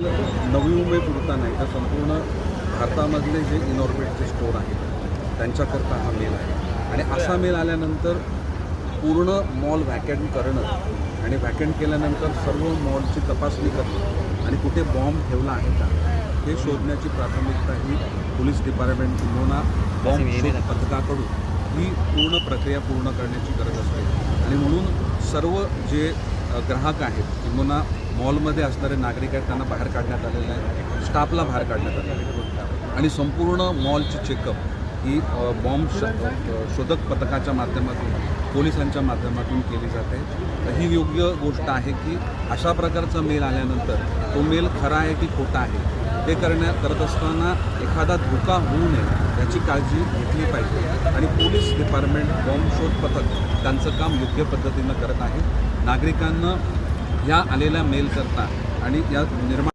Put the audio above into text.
नवी मुंबई पुरता नाही तर संपूर्ण भारतामधले जे इनऑर्बिटचे स्टोर आहेत त्यांच्याकरता हा मेल आहे आणि असा मेल आल्यानंतर पूर्ण मॉल व्हॅकंट करणं आणि व्हॅकंट केल्यानंतर सर्व मॉलची तपासणी करणं आणि कुठे बॉम्ब ठेवला आहे का हे शोधण्याची प्राथमिकता ही पोलीस डिपार्टमेंट किंवा बॉम्ब शोध पथकाकडून ही पूर्ण प्रक्रिया पूर्ण करण्याची गरज असते आणि म्हणून सर्व जे ग्राहक आहेत किंवा मॉलमध्ये असणारे नागरिक आहेत त्यांना बाहेर काढण्यात आलेलं आहे, स्टाफला बाहेर काढण्यात आलेलं आहे आणि संपूर्ण मॉलची चेकअप ही बॉम्ब शोधक पथकाच्या माध्यमातून पोलिसांच्या माध्यमातून केली जाते. ही योग्य गोष्ट आहे की अशा प्रकारचा मेल आल्यानंतर तो मेल खरा आहे की खोटा आहे हे करत असताना एखादा धोका होऊ नये याची काळजी घेतली पाहिजे आणि पोलीस डिपार्टमेंट बॉम्ब शोध पथक त्यांचं काम योग्य पद्धतीनं करत आहे. नागरिकांना या आलेल्या मेल करता आणि या निर्माण